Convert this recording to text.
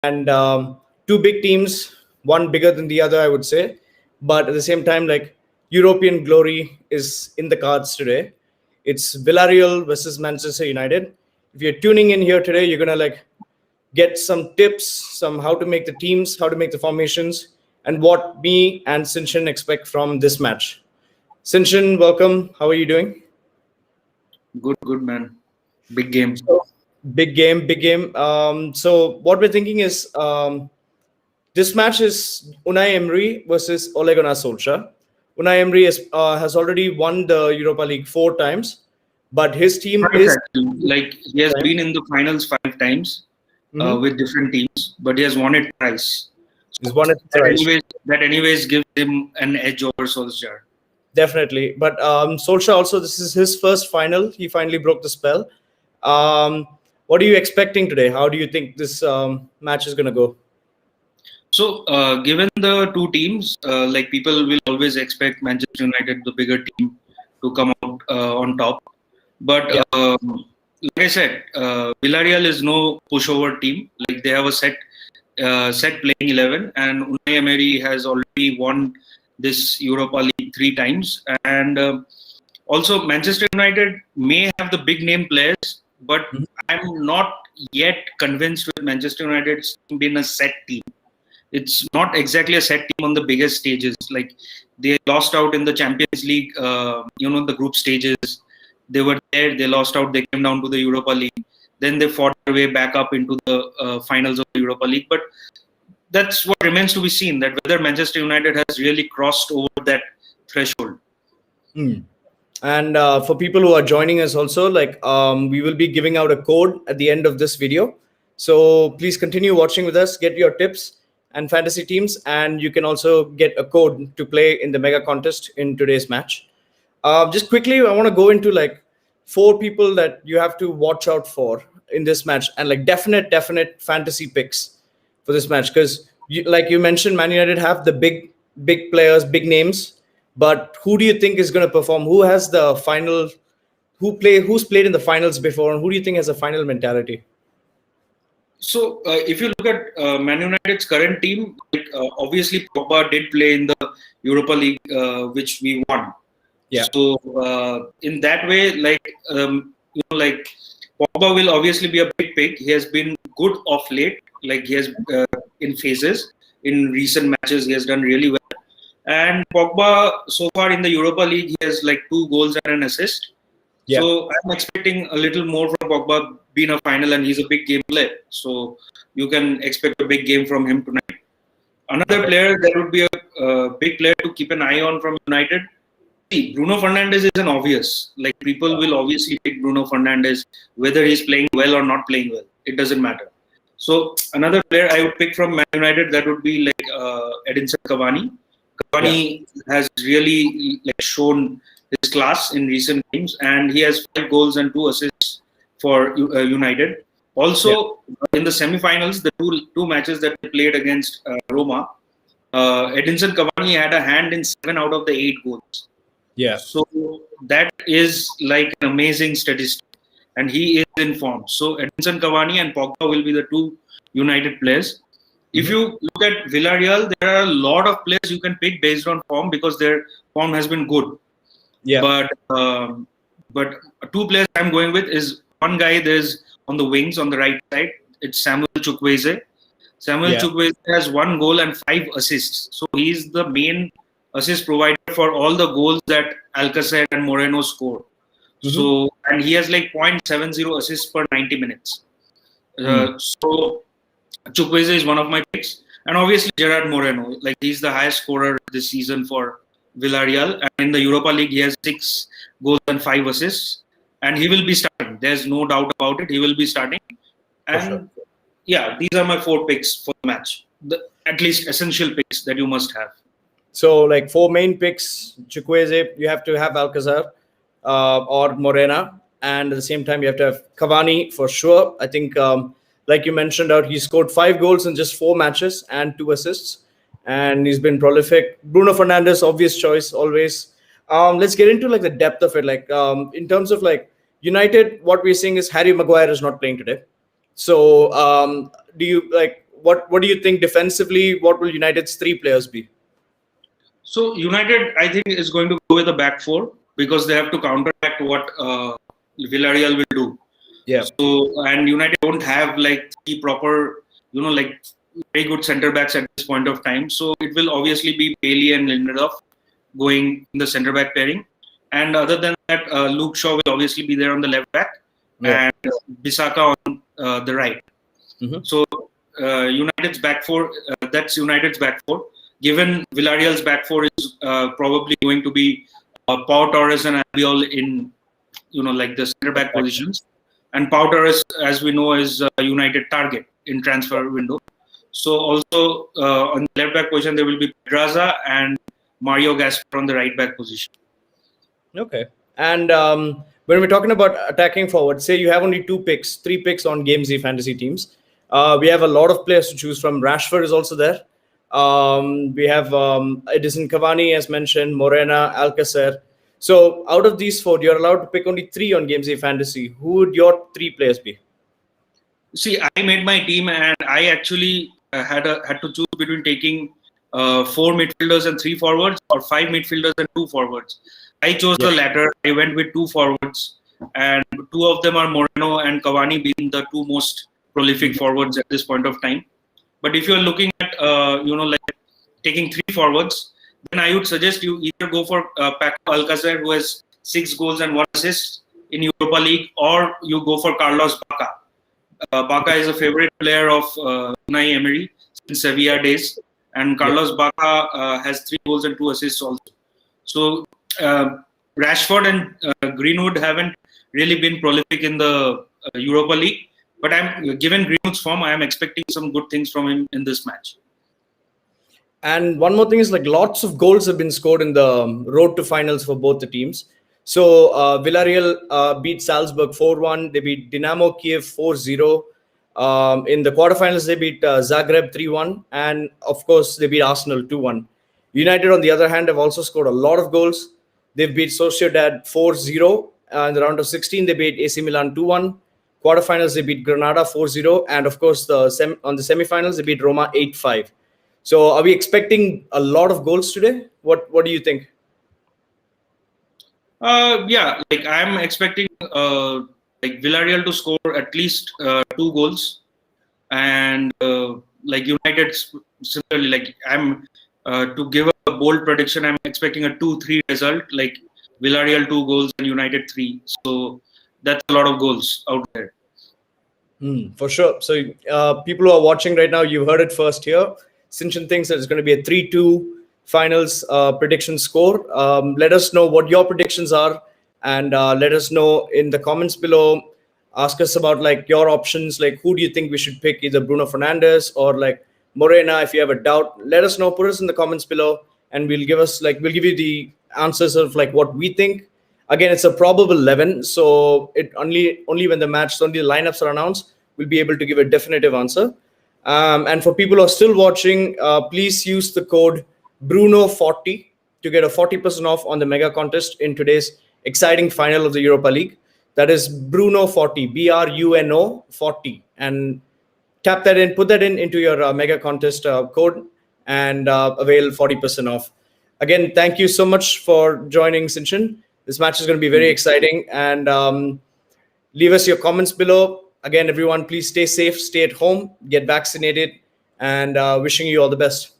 and two big teams, one bigger than the other, I would say. But at the same time, like European glory is in the cards today. It's Villareal versus Manchester United. If you're tuning in here today, you're gonna like get some tips, some how to make the teams, how to make the formations, and what me and Sinchan expect from this match. Sinchan, welcome. How are you doing? Good man. Big game. So, big game, big game. So what we're thinking is this match is Unai Emry versus Ole Gunnar Solskjaer. Unai Emery has already won the Europa League 4 times, but his team Twice is actually. Like he has been in the finals 5 times with different teams, but he has won it twice. he's So won it thrice. that anyways gives him an edge over Solskjaer. Definitely. But Solskjaer also, this is his first final. He finally broke the spell. What are you expecting today? How do you think this match is going to go? So, given the two teams, like people will always expect Manchester United, the bigger team, to come out on top. But Yeah. like I said, Villareal is no pushover team. Like they have a set playing 11, and Unai Emery has already won this Europa League 3 times. And also, Manchester United may have the big name players, but Mhm. I'm not yet convinced with Manchester United being a set team. It's not exactly a set team on the biggest stages. Like they lost out in the Champions League, the group stages. They were there, they lost out, they came down to the Europa League. Then they fought their way back up into the finals of the Europa League. But that's what remains to be seen, that whether Manchester United has really crossed over that threshold. And for people who are joining us also, like we will be giving out a code at the end of this video. So please continue watching with us, get your tips and fantasy teams, and you can also get a code to play in the mega contest in today's match. Just quickly, I want to go into like 4 people that you have to watch out for in this match, and like definite fantasy picks for this match, because like you mentioned, Man United have the big players, big names, but who do you think is going to perform? Who has the final? Who's played in the finals before, and who do you think has a final mentality? So, if you look at Man United's current team, like, obviously Pogba did play in the Europa League, which we won. Yeah. So, in that way, like Pogba will obviously be a big pick. He has been good of late. Like he has in phases in recent matches, he has done really well. And Pogba, so far in the Europa League, he has like 2 goals and an assist. Yeah. So I'm expecting a little more from Pogba, being a final, and he's a big game player. So you can expect a big game from him tonight. Another player that would be a big player to keep an eye on from United. See, Bruno Fernandes is an obvious. Like people will obviously pick Bruno Fernandes, whether he's playing well or not playing well. It doesn't matter. So another player I would pick from Man United, that would be like Edinson Cavani. Cavani has really like shown his class in recent games, and he has 5 goals and 2 assists for United. Also, in the semi-finals, the two matches that they played against Roma, Edinson Cavani had a hand in 7 out of the 8 goals. Yeah. So that is like an amazing statistic, and he is in form. So Edinson Cavani and Pogba will be the 2 United players. If you look at Villarreal, there are a lot of players you can pick based on form, because their form has been good. Yeah. But 2 players I'm going with is one guy. There's on the wings on the right side. It's Samuel Chukwueze. Samuel Chukwueze has 1 goal and 5 assists. So he's the main assist provider for all the goals that Alcacer and Moreno scored. So, and he has like 0.70 assists per 90 minutes. So Chukwueze is one of my picks, and obviously Gerard Moreno. Like he's the highest scorer this season for Villarreal, and in the Europa League he has 6 goals and 5 assists, and he will be starting. There's no doubt about it. He will be starting, and yeah, these are my 4 picks for the match. At least essential picks that you must have. So like 4 main picks: Chukwueze, you have to have Alcazar or Morena, and at the same time you have to have Cavani for sure. I think like you mentioned out, he scored 5 goals in just 4 matches and 2 assists, and he's been prolific. Bruno Fernandes, obvious choice always. Let's get into like the depth of it. Like in terms of like United, what we're seeing is Harry Maguire is not playing today. So do you like what do you think defensively? What will United's three players be? So United, I think, is going to go with a back four because they have to counteract what Villarreal will do. Yeah. So, and United don't have like three proper, like very good centre backs at this point of time. So it will obviously be Bailey and Lindelof going in the centre back pairing. And other than that, Luke Shaw will obviously be there on the left back, Yeah. and Bissaka on the right. Mhm. So United's back four, that's United's back four. Given Villarreal's back four is probably going to be Pau Torres and Albiol in, like the centre back positions. And Pau Torres, as we know, is a United target in transfer window. So also on the left back position, there will be Pedraza and Mario Gaspar on the right back position. Okay. And when we're talking about attacking forward, say you have only three picks on Gamezy fantasy teams. We have a lot of players to choose from. Rashford is also there. We have Edison Cavani, as mentioned, Morena, Alcacer. So out of these four, you're allowed to pick only three on Gamezy fantasy. Who would your three players be? See, I made my team, and I actually had to choose between taking 4 midfielders and 3 forwards, or 5 midfielders and 2 forwards. I chose the latter. I went with 2 forwards, and 2 of them are Moreno and Cavani being the 2 most prolific forwards at this point of time. But if you're looking at like taking 3 forwards, then I would suggest you either go for Paco Alcacer, who has 6 goals and 1 assist in Europa League, or you go for Carlos Bacca. Bacca is a favorite player of Unai Emry since Sevilla days, and Carlos Bacca has 3 goals and 2 assists also. So Rashford and Greenwood haven't really been prolific in the Europa League, but given Greenwood's form, I am expecting some good things from him in this match. And one more thing is, like, lots of goals have been scored in the road to finals for both the teams. So Villareal beat Salzburg 4-1. They beat Dynamo Kiev 4-0. In the quarterfinals, they beat Zagreb 3-1. And of course, they beat Arsenal 2-1. United, on the other hand, have also scored a lot of goals. They've beat Sociedad 4-0. In the round of 16, they beat AC Milan 2-1. Quarterfinals, they beat Granada 4-0. And of course, on the semifinals, they beat Roma 8-5. So are we expecting a lot of goals today? What do you think? Yeah, like I'm expecting like Villarreal to score at least 2 goals, and like United similarly. Like I'm to give a bold prediction, I'm expecting a 2-3 result. Like Villarreal 2 goals and United 3. So that's a lot of goals out there. For sure. So people who are watching right now, you heard it first here. Sinchan thinks that it's going to be a 3-2 finals prediction score. Let us know what your predictions are, and let us know in the comments below. Ask us about like your options, like who do you think we should pick, either Bruno Fernandes or like Morena. If you have a doubt, let us know. Put us in the comments below, and we'll give you the answers of like what we think. Again, it's a probable 11, so it only when the lineups are announced, we'll be able to give a definitive answer. And for people who are still watching, please use the code Bruno40 to get a 40% off on the mega contest in today's exciting final of the Europa League. That is Bruno40, BRUNO 40, and tap that in, put that into your mega contest code, and avail 40% off. Again, thank you so much for joining, Sinchan. This match is going to be very exciting, and leave us your comments below. Again, everyone, please stay safe, stay at home, get vaccinated, and wishing you all the best.